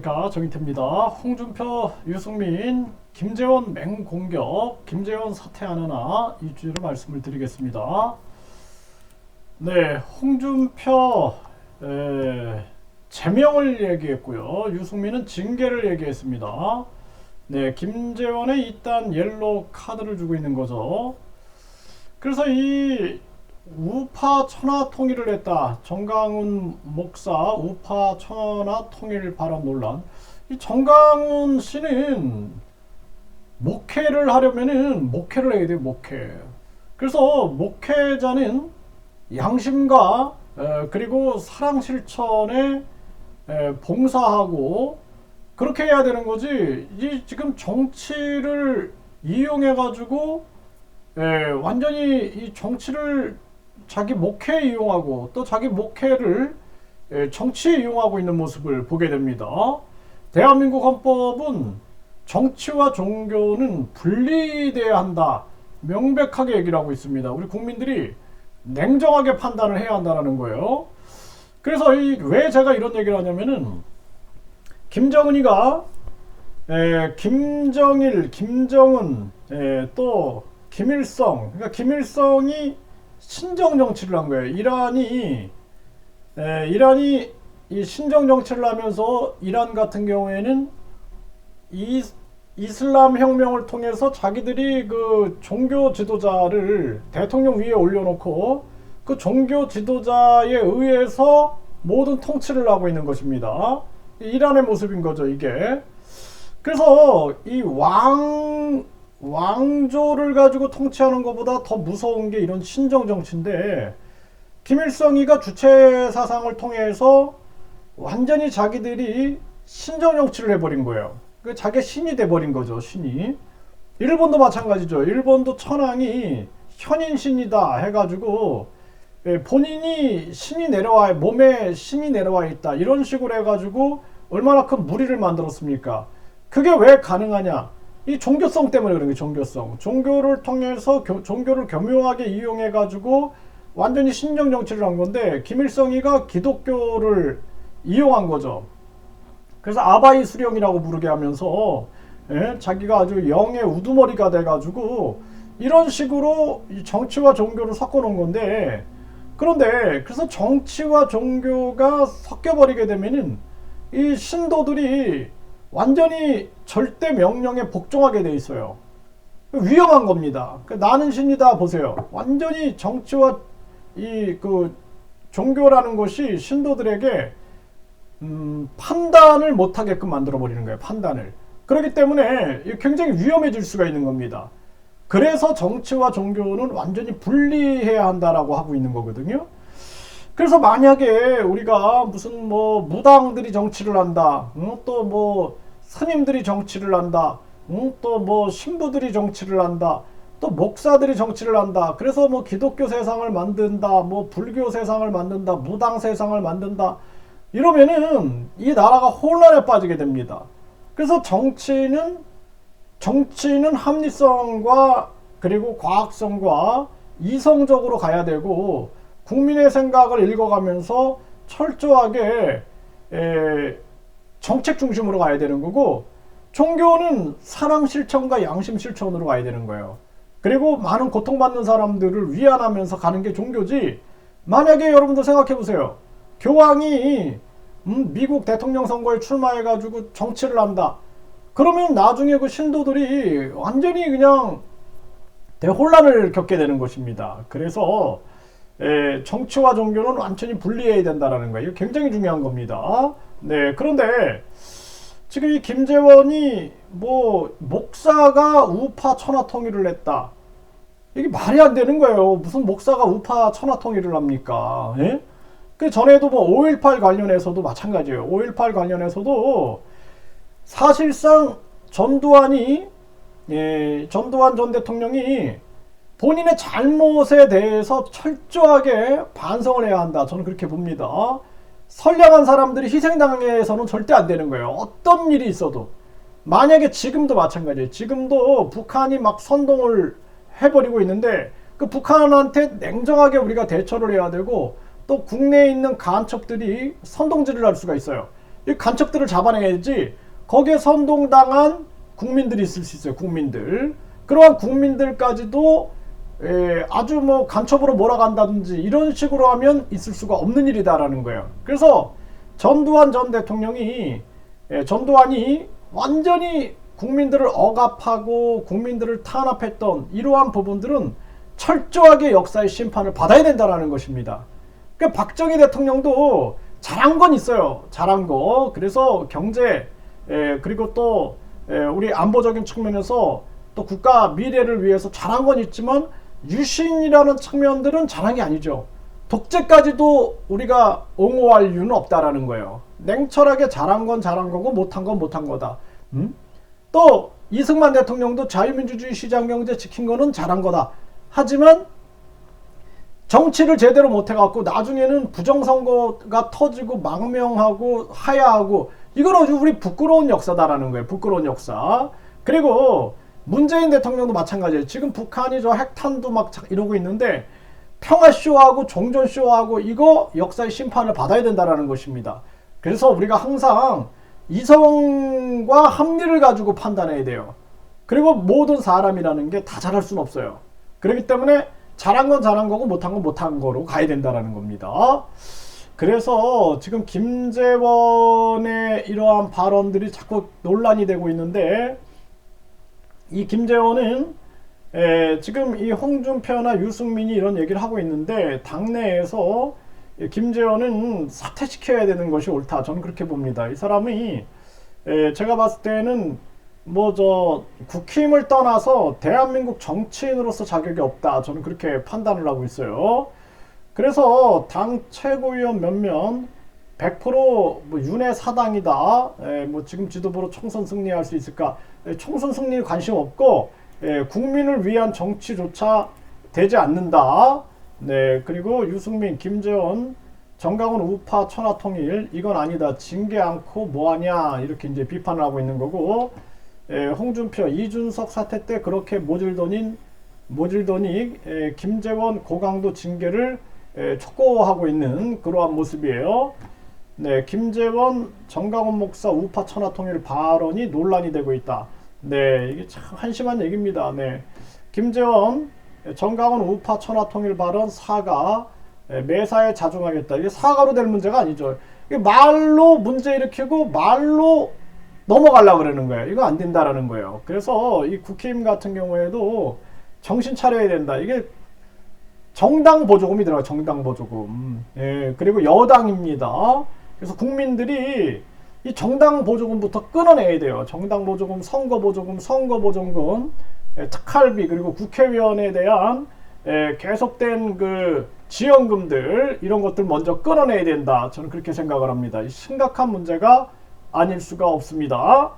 정인태입니다. 홍준표, 유승민, 김재원 맹공격, 김재원 사퇴하느나 이 주제로 말씀을 드리겠습니다. 네, 홍준표 제명을 얘기했고요. 유승민은 징계를 얘기했습니다. 네, 김재원에 일단 옐로우 카드를 주고 있는 거죠. 그래서 이 우파 천하 통일을 했다. 정강훈 목사 우파 천하 통일 발언 논란. 이 정강훈 씨는 목회를 하려면은 목회를 해야 돼요. 목회. 그래서 목회자는 양심과 그리고 사랑 실천에 봉사하고 그렇게 해야 되는 거지. 이 지금 정치를 이용해 가지고 완전히 이 정치를 자기 목회에 이용하고 또 자기 목회를 정치에 이용하고 있는 모습을 보게 됩니다. 대한민국 헌법은 정치와 종교는 분리돼야 한다. 명백하게 얘기를 하고 있습니다. 우리 국민들이 냉정하게 판단을 해야 한다는 거예요. 그래서 왜 제가 이런 얘기를 하냐면은 김정은이가 김정일, 김정은, 또 김일성, 그러니까 김일성이 신정 정치를 한 거예요. 이란이 이 신정 정치를 하면서 이란 같은 경우에는 이슬람 혁명을 통해서 자기들이 그 종교 지도자를 대통령 위에 올려놓고 그 종교 지도자에 의해서 모든 통치를 하고 있는 것입니다. 이란의 모습인 거죠, 이게. 그래서 이 왕조를 가지고 통치하는 것보다 더 무서운 게 이런 신정 정치인데, 김일성이가 주체 사상을 통해서 완전히 자기들이 신정 정치를 해버린 거예요. 자기 신이 돼버린 거죠, 신이. 일본도 마찬가지죠. 일본도 천황이 현인신이다 해가지고 본인이 신이 내려와, 몸에 신이 내려와 있다, 이런 식으로 해가지고 얼마나 큰 무리를 만들었습니까? 그게 왜 가능하냐? 이 종교성 때문에 그런 거예요. 종교성. 종교를 통해서 종교를 교묘하게 이용해 가지고 완전히 신정 정치를 한 건데, 김일성이가 기독교를 이용한 거죠. 그래서 아바이 수령이라고 부르게 하면서 자기가 아주 영의 우두머리가 돼 가지고 이런 식으로 이 정치와 종교를 섞어 놓은 건데, 그런데 그래서 정치와 종교가 섞여 버리게 되면은 이 신도들이 완전히 절대 명령에 복종하게 돼 있어요. 위험한 겁니다. 나는 신이다 보세요. 완전히 정치와 그 종교라는 것이 신도들에게 판단을 못하게끔 만들어 버리는 거예요. 판단을. 그렇기 때문에 굉장히 위험해질 수가 있는 겁니다. 그래서 정치와 종교는 완전히 분리해야 한다라고 하고 있는 거거든요. 그래서 만약에 우리가 무슨 뭐 무당들이 정치를 한다, 또 뭐 스님들이 정치를 한다, 또 뭐 신부들이 정치를 한다, 또 목사들이 정치를 한다, 그래서 뭐 기독교 세상을 만든다, 뭐 불교 세상을 만든다, 무당 세상을 만든다, 이러면은 이 나라가 혼란에 빠지게 됩니다. 그래서 정치는 합리성과 그리고 과학성과 이성적으로 가야 되고, 국민의 생각을 읽어가면서 철저하게 정책 중심으로 가야 되는 거고, 종교는 사랑 실천과 양심 실천으로 가야 되는 거예요. 그리고 많은 고통받는 사람들을 위안하면서 가는 게 종교지. 만약에 여러분들 생각해 보세요. 교황이 미국 대통령 선거에 출마해가지고 정치를 한다. 그러면 나중에 그 신도들이 완전히 그냥 대혼란을 겪게 되는 것입니다. 그래서 정치와 종교는 완전히 분리해야 된다는 거예요. 굉장히 중요한 겁니다. 네, 그런데 지금 이 김재원이 뭐 목사가 우파 천하 통일을 했다, 이게 말이 안 되는 거예요. 무슨 목사가 우파 천하 통일을 합니까? 예? 그 전에도 뭐 5.18 관련해서도 마찬가지예요. 5.18 관련해서도 사실상 전두환 전 대통령이 본인의 잘못에 대해서 철저하게 반성을 해야 한다. 저는 그렇게 봅니다. 선량한 사람들이 희생당해서는 절대 안 되는 거예요. 어떤 일이 있어도. 만약에 지금도 마찬가지예요. 지금도 북한이 막 선동을 해버리고 있는데, 그 북한한테 냉정하게 우리가 대처를 해야 되고, 또 국내에 있는 간첩들이 선동질을 할 수가 있어요. 이 간첩들을 잡아내야지. 거기에 선동당한 국민들이 있을 수 있어요. 국민들. 그러한 국민들까지도 아주 뭐 간첩으로 몰아간다든지 이런 식으로 하면 있을 수가 없는 일이다라는 거예요. 그래서 전두환 전 대통령이 전두환이 완전히 국민들을 억압하고 국민들을 탄압했던 이러한 부분들은 철저하게 역사의 심판을 받아야 된다는 것입니다. 그러니까 박정희 대통령도 잘한 건 있어요. 잘한 거. 그래서 경제 그리고 또 우리 안보적인 측면에서 또 국가 미래를 위해서 잘한 건 있지만 유신이라는 측면들은 잘한 게 아니죠. 독재까지도 우리가 옹호할 이유는 없다라는 거예요. 냉철하게 잘한 건 잘한 거고 못한 건 못한 거다. 또 이승만 대통령도 자유민주주의 시장경제 지킨 거는 잘한 거다. 하지만 정치를 제대로 못해갖고 나중에는 부정선거가 터지고 망명하고 하야하고 이건 우리 부끄러운 역사다라는 거예요. 부끄러운 역사. 그리고 문재인 대통령도 마찬가지예요. 지금 북한이 저 핵탄두 막 이러고 있는데 평화쇼하고 종전쇼하고 이거 역사의 심판을 받아야 된다는 것입니다. 그래서 우리가 항상 이성과 합리를 가지고 판단해야 돼요. 그리고 모든 사람이라는 게 다 잘할 수는 없어요. 그렇기 때문에 잘한 건 잘한 거고 못한 건 못한 거로 가야 된다는 겁니다. 그래서 지금 김재원의 이러한 발언들이 자꾸 논란이 되고 있는데 이 김재원은 지금 이 홍준표나 유승민이 이런 얘기를 하고 있는데 당내에서 김재원은 사퇴시켜야 되는 것이 옳다. 저는 그렇게 봅니다. 이 사람이 제가 봤을 때는 뭐 저 국힘을 떠나서 대한민국 정치인으로서 자격이 없다. 저는 그렇게 판단을 하고 있어요. 그래서 당 최고위원 몇몇 100%뭐 윤회 사당이다. 뭐 지금 지도부로 총선 승리할 수 있을까? 총선 승리에 관심 없고 국민을 위한 정치조차 되지 않는다. 네, 그리고 유승민, 김재원, 정강훈 우파 천하통일 이건 아니다. 징계 않고 뭐하냐 이렇게 이제 비판을 하고 있는 거고 홍준표, 이준석 사태 때 그렇게 모질더니 김재원 고강도 징계를 촉구하고 있는 그러한 모습이에요. 네, 김재원, 정강훈 목사 우파 천하통일 발언이 논란이 되고 있다. 네, 이게 참 한심한 얘기입니다. 네, 김재원, 정강훈 우파 천하통일 발언 사과, 매사에 자중하겠다. 이게 사과로 될 문제가 아니죠. 이게 말로 문제 일으키고 말로 넘어가려고 그러는 거예요. 이거 안 된다라는 거예요. 그래서 이 국힘 같은 경우에도 정신 차려야 된다. 이게 정당 보조금이 들어가요. 정당 보조금. 예, 그리고 여당입니다. 그래서 국민들이 이 정당 보조금부터 끊어내야 돼요. 정당 보조금, 선거 보조금, 특할비 그리고 국회의원에 대한 계속된 그 지원금들 이런 것들 먼저 끊어내야 된다. 저는 그렇게 생각을 합니다. 심각한 문제가 아닐 수가 없습니다.